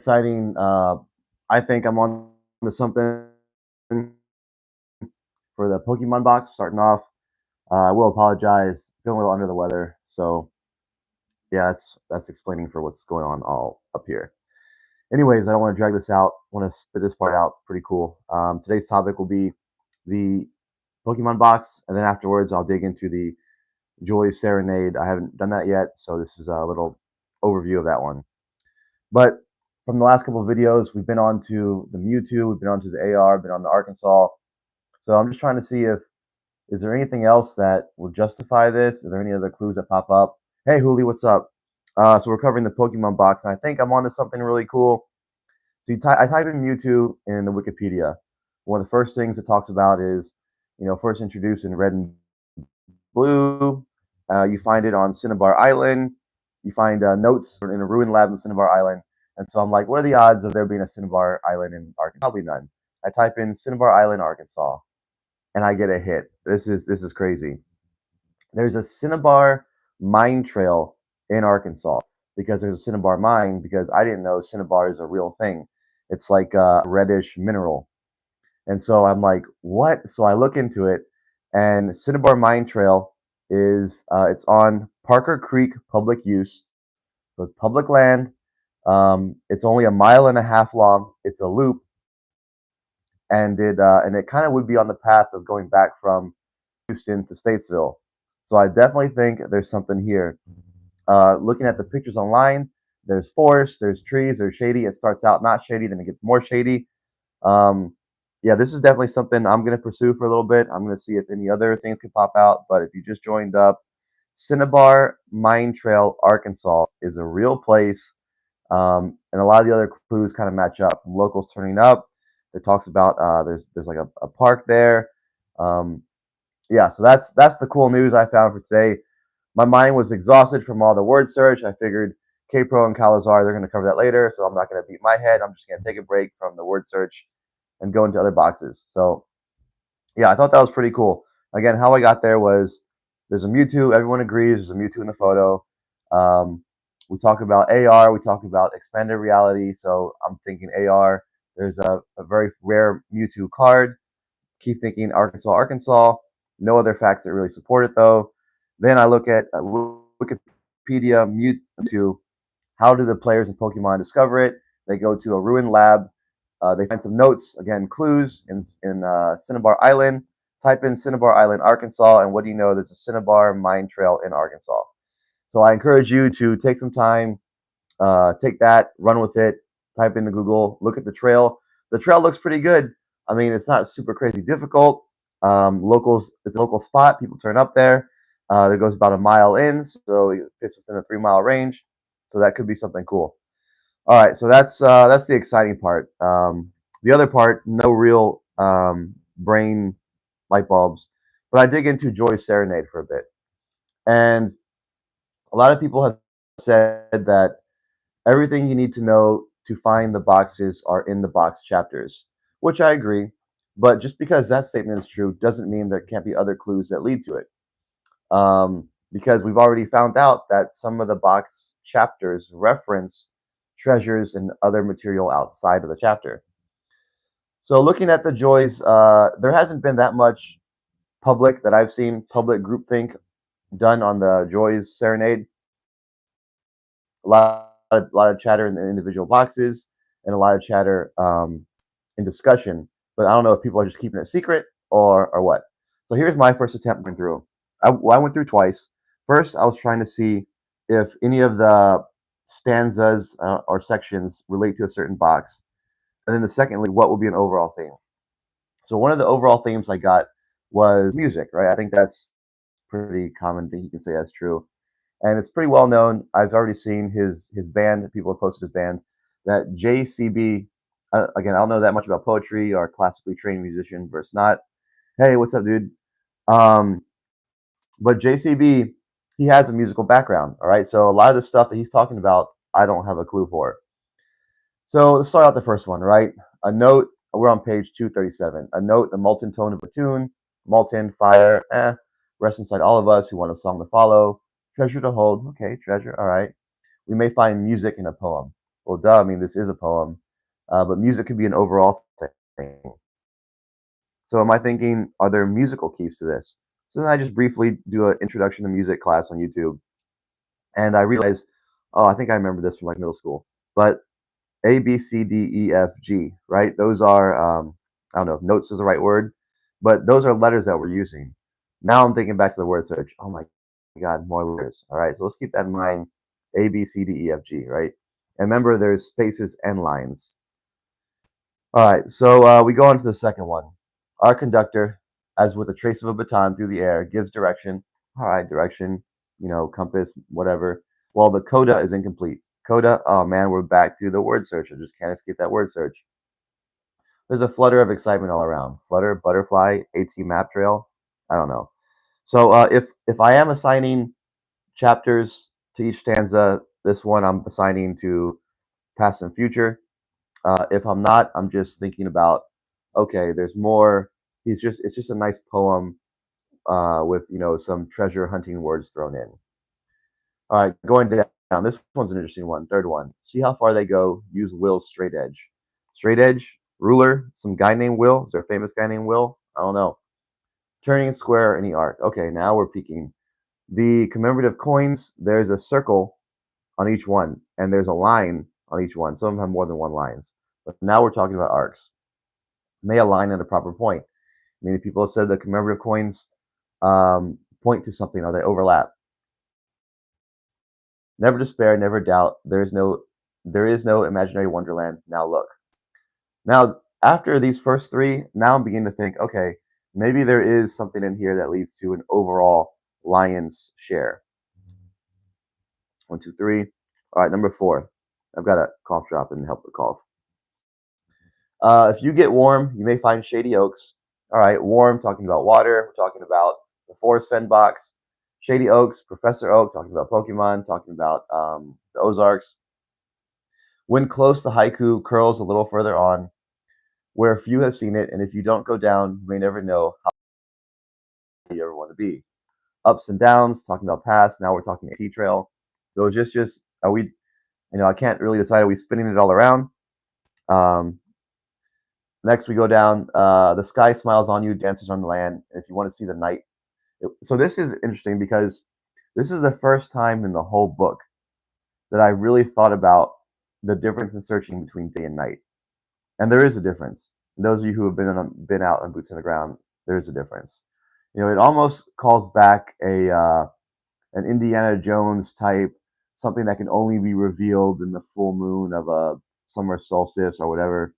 exciting. I think I'm on to something for the Pokemon box starting off. I will apologize, feeling a little under the weather. So yeah, that's explaining for what's going on all up here. Anyways, I don't want to drag this out. I want to spit this part out. Pretty cool. Today's topic will be the Pokemon box, and then afterwards I'll dig into the Joy Serenade. I haven't done that yet, so this is a little overview of that one. But from the last couple of videos, we've been on to the Mewtwo, we've been on to the AR, been on the Arkansas. So I'm just trying to see if is there anything else that will justify this? Are there any other clues that pop up? Hey, Huli, what's up? So we're covering the Pokemon box, and I think I'm onto something really cool. So I type in Mewtwo in the Wikipedia. One of the first things it talks about is, first introduced in red and blue. You find it on Cinnabar Island. You find notes in a ruined lab in Cinnabar Island. And so I'm like, what are the odds of there being a Cinnabar Island in Arkansas? Probably none. I type in Cinnabar Island, Arkansas, and I get a hit. This is crazy. There's a Cinnabar mine trail in Arkansas because there's a Cinnabar mine, because I didn't know Cinnabar is a real thing. It's like a reddish mineral. And so I'm like, what? So I look into it, and Cinnabar Mine Trail is it's on Parker Creek public use. So it's public land. It's only 1.5 miles long. It's a loop, and it kind of would be on the path of going back from Houston to Statesville. So I definitely think there's something here. Looking at the pictures online, there's forest, there's trees, there's shady. It starts out not shady, then it gets more shady. Yeah, this is definitely something I'm going to pursue for a little bit. I'm going to see if any other things can pop out. But if you just joined up, Cinnabar Mine Trail, Arkansas is a real place. And a lot of the other clues kind of match up from locals turning up. It talks about there's like a park there. Yeah, so that's the cool news I found for today. My mind was exhausted from all the word search. I figured K-Pro and Calazar, they're going to cover that later, so I'm not going to beat my head. I'm just going to take a break from the word search and go into other boxes. So yeah, I thought that was pretty cool. Again, how I got there was there's a Mewtwo. Everyone agrees there's a Mewtwo in the photo. We talk about AR. We talk about expanded reality. So I'm thinking AR. There's a very rare Mewtwo card. Keep thinking Arkansas, Arkansas. No other facts that really support it, though. Then I look at Wikipedia Mewtwo. How do the players in Pokemon discover it? They go to a ruined lab. They find some notes, again, clues in Cinnabar Island. Type in Cinnabar Island, Arkansas, and what do you know? There's a Cinnabar mine trail in Arkansas. So I encourage you to take some time, take that, run with it, type into Google, look at the trail. The trail looks pretty good. I mean, it's not super crazy difficult. It's a local spot. People turn up there. There goes about 1 mile in, so it's within a 3-mile range. So that could be something cool. All right, so that's the exciting part. The other part, no real brain light bulbs, but I dig into Joy Serenade for a bit. And a lot of people have said that everything you need to know to find the boxes are in the box chapters, which I agree. But just because that statement is true doesn't mean there can't be other clues that lead to it. Because we've already found out that some of the box chapters reference treasures and other material outside of the chapter. So looking at the joys, there hasn't been that much public that I've seen, public groupthink done on the Joy's Serenade. A lot of chatter in the individual boxes and a lot of chatter in discussion. But I don't know if people are just keeping it secret or what. So here's my first attempt going through. I went through twice. First, I was trying to see if any of the stanzas or sections relate to a certain box. And then secondly, what would be an overall theme? So one of the overall themes I got was music, right? I think that's pretty common thing you can say that's true. And it's pretty well known. I've already seen his band. People have posted his band. That JCB, again, I don't know that much about poetry or classically trained musician versus not. Hey, what's up, dude? But JCB, he has a musical background, all right? So a lot of the stuff that he's talking about, I don't have a clue for. So let's start out the first one, right? A note, we're on page 237. A note, the molten tone of a tune, molten, fire, rest inside all of us who want a song to follow. Treasure to hold, okay, treasure, all right. We may find music in a poem. Well, duh, I mean, this is a poem, but music could be an overall thing. So am I thinking, are there musical keys to this? So then I just briefly do an introduction to music class on YouTube, and I realized, oh, I think I remember this from like middle school. But A, B, C, D, E, F, G, right? Those are, I don't know if notes is the right word, but those are letters that we're using. Now I'm thinking back to the word search. Oh my God, more letters. All right, so let's keep that in mind. A, B, C, D, E, F, G, right? And remember, there's spaces and lines. All right, so we go on to the second one. Our conductor, as with a trace of a baton through the air, gives direction. All right, direction, compass, whatever. Well, the coda is incomplete. Coda, oh man, we're back to the word search. I just can't escape that word search. There's a flutter of excitement all around. Flutter, butterfly, AT map trail. I don't know. So if I am assigning chapters to each stanza, this one I'm assigning to past and future. If I'm not, I'm just thinking about, okay, there's more. It's just a nice poem with some treasure hunting words thrown in. All right, going down. This one's an interesting one. Third one. See how far they go. Use Will's straight edge. Straight edge, ruler, some guy named Will. Is there a famous guy named Will? I don't know. Turning square, any arc. Okay, now we're peaking. The commemorative coins, there's a circle on each one, and there's a line on each one. Some of them have more than one lines. But now we're talking about arcs. May align at a proper point. Many people have said the commemorative coins point to something or they overlap. Never despair, never doubt. There is no imaginary wonderland. Now look. Now, after these first three, now I'm beginning to think, okay, maybe there is something in here that leads to an overall lion's share. 1, 2, 3. All right, number 4. I've got a cough drop and help the cough. If you get warm, you may find shady oaks. All right, warm, talking about water. We're talking about the forest fen box. Shady Oaks, Professor Oak, talking about Pokemon, talking about the Ozarks. When close, the haiku curls a little further on, where few have seen it, and if you don't go down, you may never know how you ever want to be. Ups and downs, talking about past. Now we're talking T trail. So just are we? I can't really decide. Are we spinning it all around? Next, we go down. The sky smiles on you, dances on the land. If you want to see the night, so this is interesting because this is the first time in the whole book that I really thought about the difference in searching between day and night. And there is a difference. Those of you who have been out on boots on the ground, there is a difference. It almost calls back an Indiana Jones type, something that can only be revealed in the full moon of a summer solstice or whatever.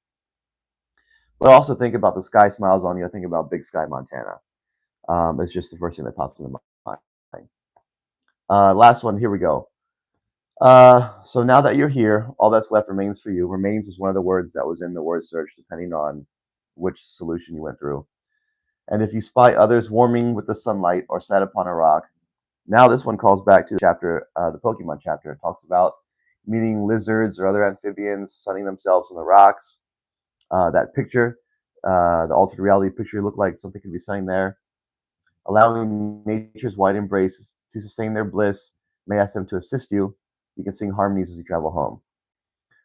But I also think about the sky smiles on you. I think about Big Sky, Montana. It's just the first thing that pops into my mind. Last one, here we go. So now that you're here, all that's left remains for you. Remains was one of the words that was in the word search, depending on which solution you went through. And if you spy others warming with the sunlight or sat upon a rock, now this one calls back to the chapter, the Pokemon chapter. It talks about meeting lizards or other amphibians sunning themselves on the rocks. That picture, the altered reality picture, looked like something could be sunning there. Allowing nature's wide embrace to sustain their bliss, may ask them to assist you. You can sing harmonies as you travel home.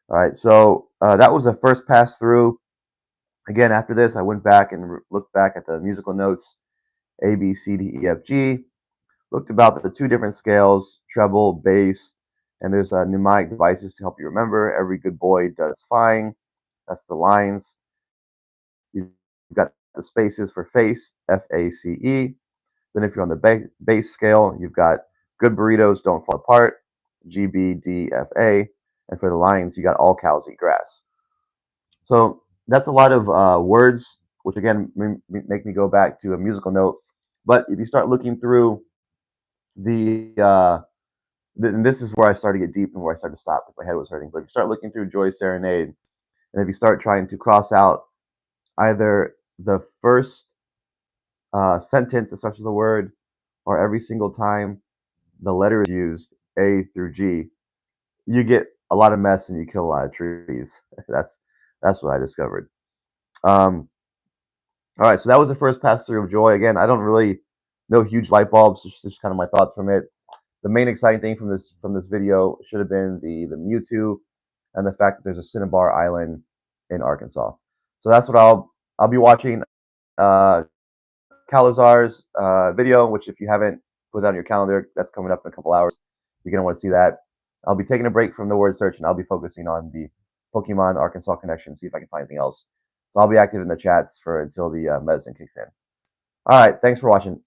All right, so that was the first pass through. Again, after this, I went back and looked back at the musical notes, A, B, C, D, E, F, G. Looked about the 2 different scales, treble, bass, and there's mnemonic devices to help you remember. Every good boy does fine. That's the lines. You've got the spaces for face, F-A-C-E. Then if you're on the bass scale, you've got good burritos don't fall apart, G-B-D-F-A. And for the lines, you got all cows eat grass. So that's a lot of words, which again make me go back to a musical note. But if you start looking through and this is where I started to get deep and where I started to stop because my head was hurting. But if you start looking through Joy Serenade, and if you start trying to cross out either the first sentence that starts with a word, or every single time the letter is used, A through G, you get a lot of mess and you kill a lot of trees. That's what I discovered. All right, so that was the first pass through of Joy. Again, I don't really know huge light bulbs. Just kind of my thoughts from it. The main exciting thing from this video should have been the Mewtwo and the fact that there's a Cinnabar Island in Arkansas. So that's what I'll be watching. Calazar's video, which if you haven't put that on your calendar, that's coming up in a couple hours. You're gonna want to see that. I'll be taking a break from the word search and I'll be focusing on the Pokemon Arkansas connection, see if I can find anything else. So I'll be active in the chats for until the medicine kicks in. All right, thanks for watching.